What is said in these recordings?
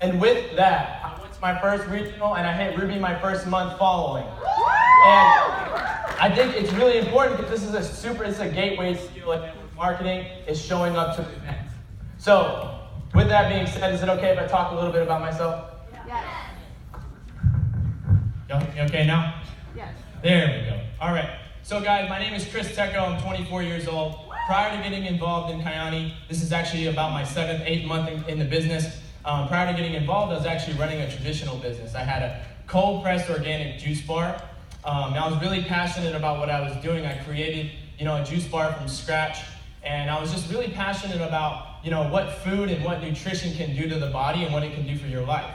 And with that, I went to my first regional and I hit Ruby my first month following. And I think it's really important because this is it's a gateway skill in network marketing, is showing up to the event. So, with that being said, is it okay if I talk a little bit about myself? Yes. Y'all hear me okay now? Yes. There we go. All right. So guys, my name is Tecco. I'm 24 years old. Prior to getting involved in Kyani, this is actually about my 7th, 8th month in the business. Prior to getting involved, I was actually running a traditional business. I had a cold-pressed organic juice bar. And I was really passionate about what I was doing. I created, a juice bar from scratch. And I was just really passionate about, what food and what nutrition can do to the body and what it can do for your life.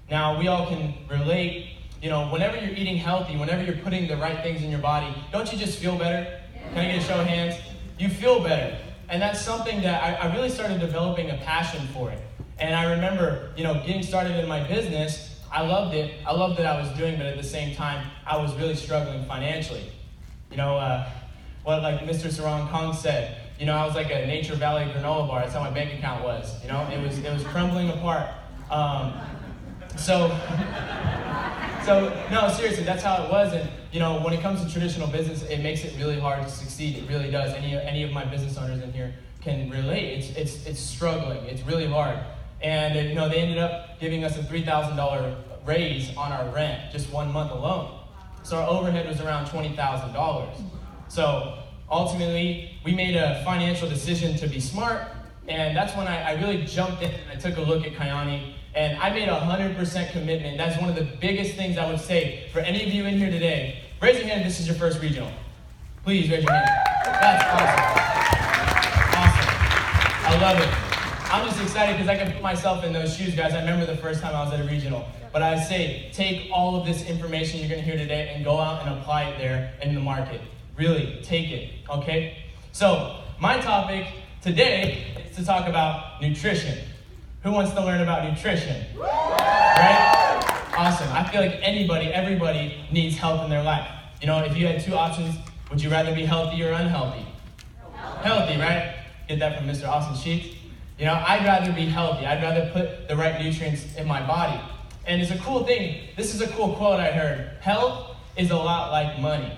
Now, we all can relate, whenever you're eating healthy, whenever you're putting the right things in your body, don't you just feel better? Can I get a show of hands? You feel better. And that's something that I really started developing a passion for it. And I remember, getting started in my business, I loved it. I loved what I was doing, but at the same time, I was really struggling financially. What like Mr. Sarang Kong said, I was like a Nature Valley granola bar. That's how my bank account was. It was crumbling apart. So no, seriously, that's how it was. And when it comes to traditional business, it makes it really hard to succeed. It really does. Any of my business owners in here can relate. It's struggling. It's really hard. And they ended up giving us a $3,000 raise on our rent just 1 month alone. So our overhead was around $20,000. So ultimately, we made a financial decision to be smart, and that's when I really jumped in and I took a look at Kyani, and I made a 100% commitment. That's one of the biggest things I would say for any of you in here today. Raise your hand if this is your first regional. Please raise your hand. That's awesome. Awesome. I love it. I'm just excited because I can put myself in those shoes, guys. I remember the first time I was at a regional. But I say, take all of this information you're going to hear today and go out and apply it there in the market. Really, take it, okay? So, my topic today is to talk about nutrition. Who wants to learn about nutrition? Right? Awesome. I feel like everybody needs health in their life. If you had two options, would you rather be healthy or unhealthy? Healthy, right? Get that from Mr. Austin Sheets. I'd rather be healthy. I'd rather put the right nutrients in my body. And it's a cool thing. This is a cool quote I heard. Health is a lot like money.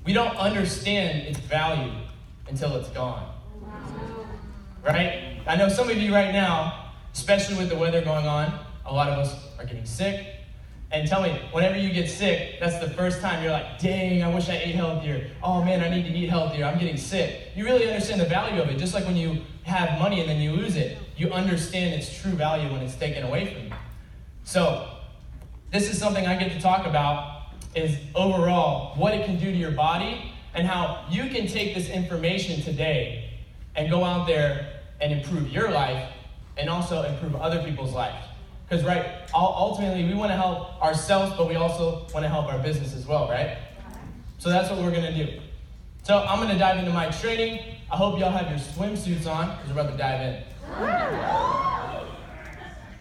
We don't understand its value until it's gone. Right? I know some of you right now, especially with the weather going on, a lot of us are getting sick. And tell me, whenever you get sick, that's the first time you're like, dang, I wish I ate healthier. Oh man, I need to eat healthier. I'm getting sick. You really understand the value of it. Just like when you have money and then you lose it, you understand its true value when it's taken away from you. So, this is something I get to talk about, is overall what it can do to your body and how you can take this information today and go out there and improve your life and also improve other people's lives. Because, ultimately, we want to help ourselves, but we also want to help our business as well, right? So that's what we're going to do. So I'm going to dive into my training. I hope y'all have your swimsuits on, because we're about to dive in.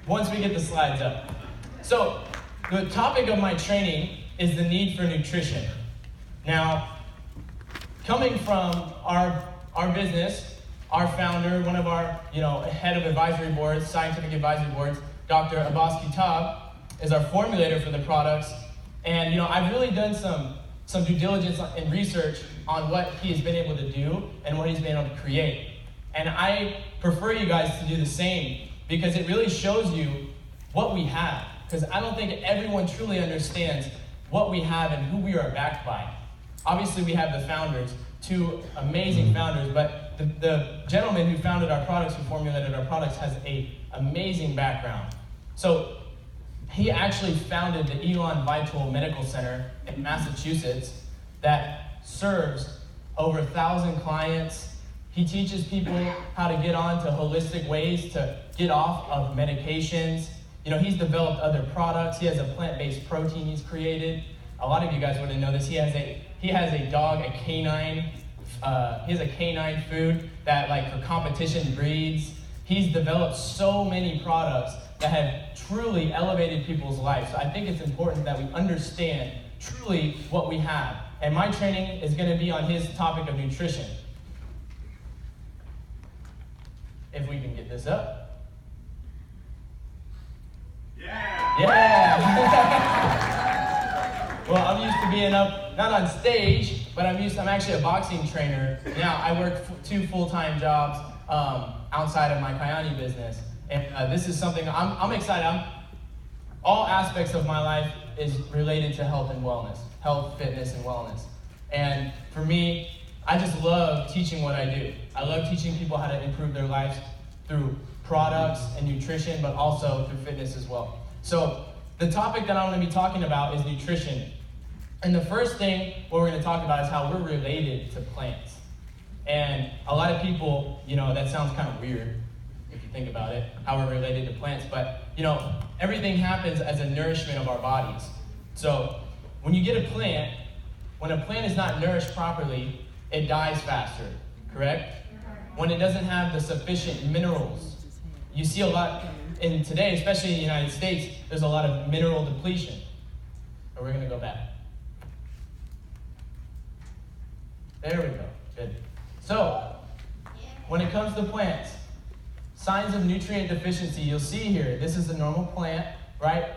Once we get the slides up. So the topic of my training is the need for nutrition. Now, coming from our business, our founder, one of our head of advisory boards, scientific advisory boards, Dr. Abbas Kitab, is our formulator for the products. And I've really done some due diligence and research on what he has been able to do and what he's been able to create. And I prefer you guys to do the same because it really shows you what we have. Because I don't think everyone truly understands what we have and who we are backed by. Obviously, we have the founders, two amazing founders, but the gentleman who founded our products, who formulated our products, has an amazing background. So he actually founded the Elon Vital Medical Center in Massachusetts that serves over 1,000 clients. He teaches people how to get on to holistic ways to get off of medications. He's developed other products. He has a plant-based protein he's created. A lot of you guys wouldn't know this. He has a dog, a canine. He has a canine food that, for competition, breeds. He's developed so many products that have truly elevated people's lives. So I think it's important that we understand truly what we have. And my training is going to be on his topic of nutrition. If we can get this up. Yeah. Well, I'm used to being up, not on stage, but I'm actually a boxing trainer. Now, I work two full-time jobs outside of my Kayani business. And this is something I'm excited. All aspects of my life is related to health and wellness, health, fitness, and wellness. And for me, I just love teaching what I do. I love teaching people how to improve their lives through products and nutrition, but also through fitness as well. So the topic that I'm going to be talking about is nutrition. And the first thing what we're going to talk about is how we're related to plants. And a lot of people, that sounds kind of weird if you think about it, how we're related to plants. But, everything happens as a nourishment of our bodies. So when you get a plant, when a plant is not nourished properly, it dies faster, correct? When it doesn't have the sufficient minerals. You see a lot in today, especially in the United States, there's a lot of mineral depletion. But we're going to go back. There we go. Good. So, when it comes to plants, signs of nutrient deficiency, you'll see here, this is a normal plant, right?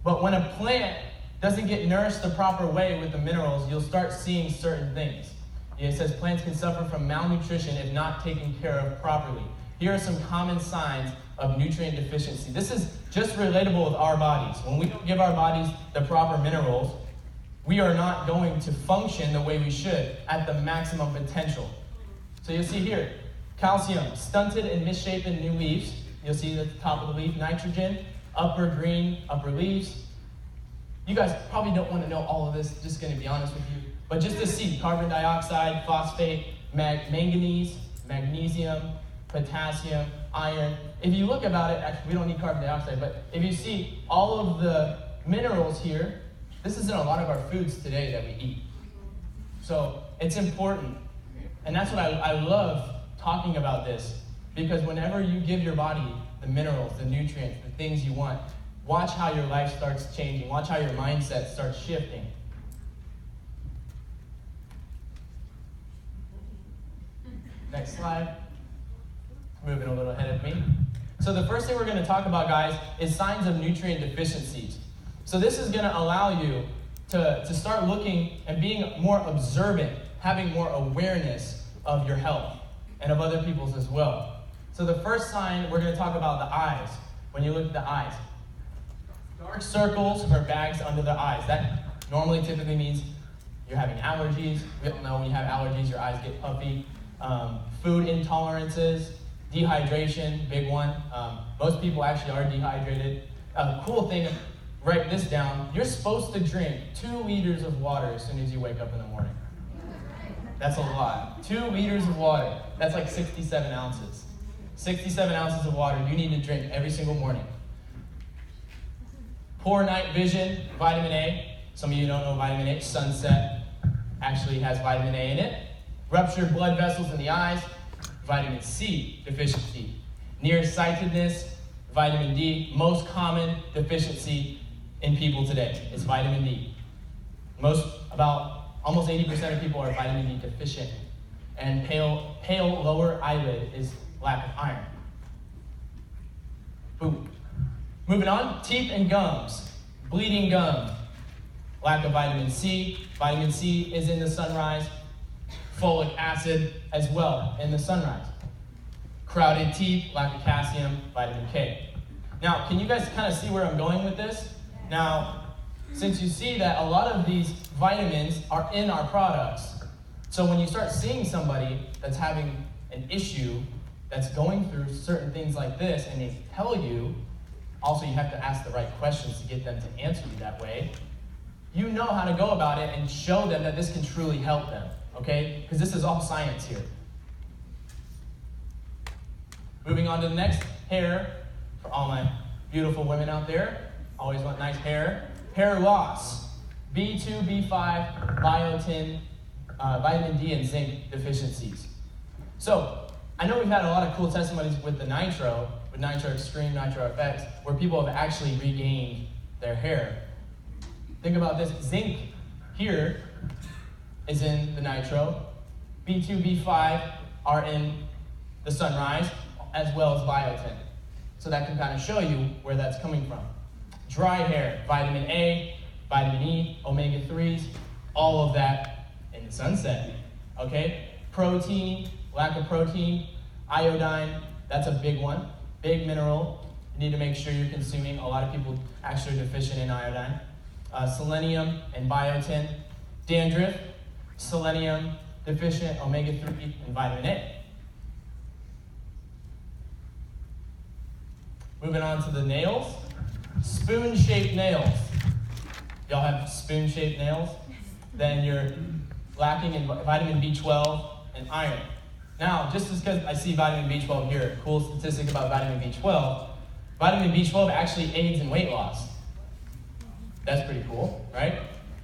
But when a plant doesn't get nourished the proper way with the minerals, you'll start seeing certain things. It says plants can suffer from malnutrition if not taken care of properly. Here are some common signs of nutrient deficiency. This is just relatable with our bodies. When we don't give our bodies the proper minerals, we are not going to function the way we should at the maximum potential. So you'll see here, calcium, stunted and misshapen new leaves. You'll see at the top of the leaf, nitrogen, upper green, upper leaves. You guys probably don't want to know all of this, just going to be honest with you. But just to see, carbon dioxide, phosphate, manganese, magnesium, potassium, iron. If you look about it, actually we don't need carbon dioxide, but if you see all of the minerals here, this is in a lot of our foods today that we eat. So it's important. And that's what I love talking about this. Because whenever you give your body the minerals, the nutrients, the things you want, watch how your life starts changing. Watch how your mindset starts shifting. Next slide. Moving a little ahead of me. So the first thing we're going to talk about, guys, is signs of nutrient deficiencies. So this is going to allow you to start looking and being more observant, having more awareness of your health and of other people's as well. So the first sign, we're going to talk about the eyes. When you look at the eyes, dark circles or bags under the eyes. That normally typically means you're having allergies. We all know when you have allergies, your eyes get puffy. Food intolerances, dehydration, big one. Most people actually are dehydrated. The cool thing, write this down, you're supposed to drink 2 liters of water as soon as you wake up in the morning. That's a lot. 2 liters of water. That's like 67 ounces. 67 ounces of water you need to drink every single morning. Poor night vision, vitamin A. Some of you don't know vitamin A. Sunset actually has vitamin A in it. Ruptured blood vessels in the eyes, vitamin C deficiency. Nearsightedness, vitamin D. Most common deficiency in people today is vitamin D. Almost 80% of people are vitamin D deficient. And pale lower eyelid is lack of iron. Boom. Moving on, teeth and gums. Bleeding gum, lack of vitamin C. Vitamin C is in the sunrise. Folic acid as well in the sunrise. Crowded teeth, lack of calcium, vitamin K. Now, can you guys kind of see where I'm going with this? Now, since you see that a lot of these vitamins are in our products, so when you start seeing somebody that's having an issue, that's going through certain things like this, and they tell you, also you have to ask the right questions to get them to answer you that way, you know how to go about it and show them that this can truly help them, okay? Because this is all science here. Moving on to the next, hair. For all my beautiful women out there, always want nice hair. Hair loss, B2, B5, biotin, vitamin D, and zinc deficiencies. So, I know we've had a lot of cool testimonies with the Nitro, with Nitro Extreme, Nitro FX, where people have actually regained their hair. Think about this, zinc here is in the Nitro, B2, B5 are in the Sunrise, as well as biotin. So that can kind of show you where that's coming from. Dry hair, vitamin A, vitamin E, omega-3s, all of that in the sunset, okay? Protein, lack of protein, iodine, that's a big one, big mineral. You need to make sure you're consuming. A lot of people actually are deficient in iodine. Selenium and biotin. Dandruff, selenium deficient, omega-3, and vitamin A. Moving on to the nails. Spoon-shaped nails. Y'all have spoon-shaped nails? Then you're lacking in vitamin B12 and iron. Now, just as because I see vitamin B12 here, cool statistic about vitamin B12, vitamin B12 actually aids in weight loss. That's pretty cool, right?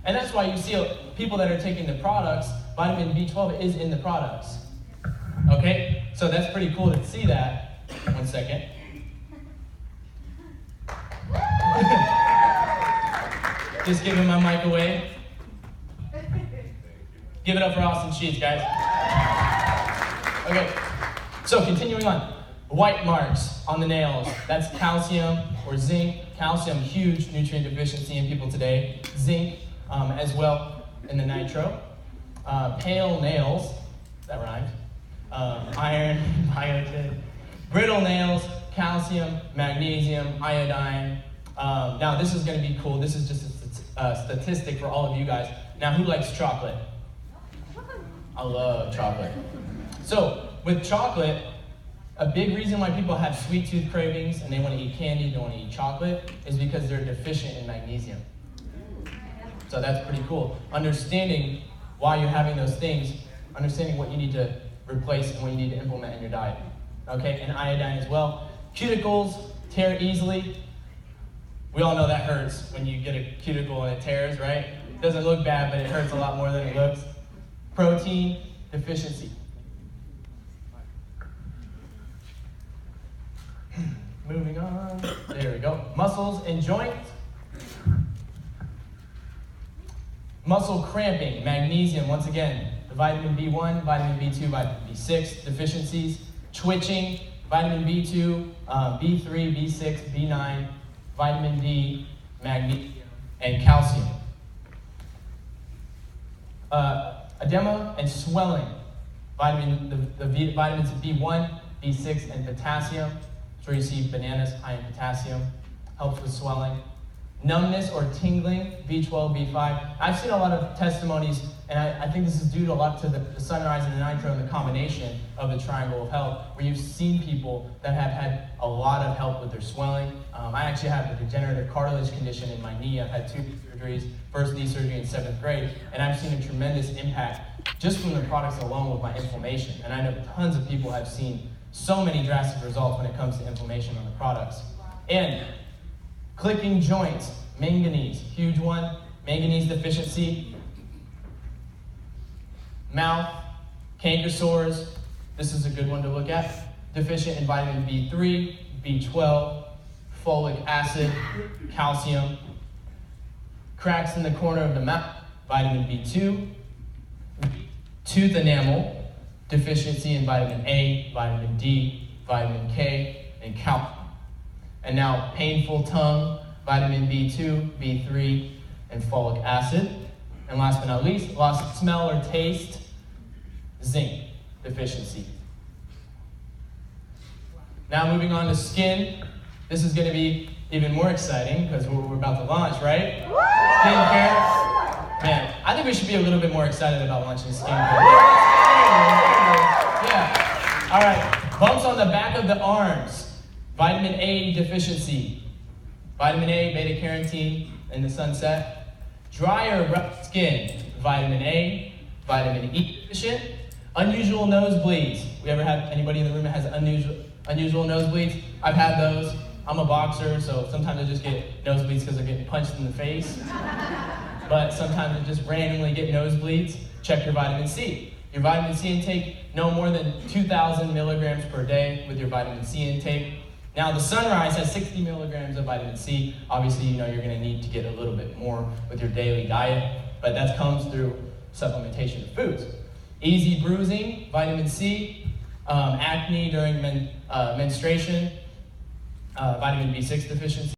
And that's why you see people that are taking the products, vitamin B12 is in the products. Okay? So that's pretty cool to see that. 1 second. Just giving my mic away. Give it up for Austin Sheets, guys. Okay, so continuing on. White marks on the nails. That's calcium or zinc. Calcium, huge nutrient deficiency in people today. Zinc as well in the nitro. Pale nails, that rhymes. Iron, biotin. Brittle nails, calcium, magnesium, iodine. Now this is going to be cool. This is just a statistic for all of you guys. Now who likes chocolate? I love chocolate. So with chocolate, a big reason why people have sweet tooth cravings and they want to eat candy, they want to eat chocolate, is because they're deficient in magnesium. So that's pretty cool. Understanding why you're having those things, understanding what you need to replace and what you need to implement in your diet. Okay, and iodine as well. Cuticles tear easily. We all know that hurts when you get a cuticle and it tears, right? It doesn't look bad, but it hurts a lot more than it looks. Protein deficiency. Moving on. There we go. Muscles and joints. Muscle cramping, magnesium, once again, the vitamin B1, vitamin B2, vitamin B6 deficiencies. Twitching, vitamin B2, B3, B6, B9, vitamin D, magnesium, and calcium. Edema and swelling, the vitamins B1, B6, and potassium. That's where you see bananas high in potassium. Helps with swelling. Numbness or tingling, B12, B5. I've seen a lot of testimonies, and I think this is due to a lot to the sunrise and the nitro and the combination of the triangle of health, where you've seen people that have had a lot of help with their swelling. I actually have a degenerative cartilage condition in my knee. I've had 2 knee surgeries, first knee surgery in 7th grade, and I've seen a tremendous impact just from the products alone with my inflammation. And I know tons of people have seen so many drastic results when it comes to inflammation on the products. And clicking joints, manganese, huge one, manganese deficiency. Mouth, canker sores, this is a good one to look at. Deficient in vitamin B3, B12, folic acid, calcium. Cracks in the corner of the mouth, vitamin B2. Tooth enamel, deficiency in vitamin A, vitamin D, vitamin K, and calcium. And now painful tongue, vitamin B2, B3, and folic acid. And last but not least, loss of smell or taste, zinc deficiency. Now moving on to skin. This is going to be even more exciting because we're about to launch, right? Skincare. Man, I think we should be a little bit more excited about launching skincare. Yeah. All right. Bumps on the back of the arms. Vitamin A deficiency. Vitamin A, beta-carotene in the sunset. Dry or rough skin. Vitamin A, vitamin E deficient. Unusual nosebleeds. We ever have anybody in the room that has unusual nosebleeds? I've had those. I'm a boxer, so sometimes I just get nosebleeds because they're getting punched in the face. But sometimes I just randomly get nosebleeds. Check your vitamin C. Your vitamin C intake, no more than 2,000 milligrams per day with your vitamin C intake. Now, the sunrise has 60 milligrams of vitamin C. Obviously, you know you're going to need to get a little bit more with your daily diet, but that comes through supplementation of foods. Easy bruising, vitamin C, acne during menstruation, vitamin B6 deficiency.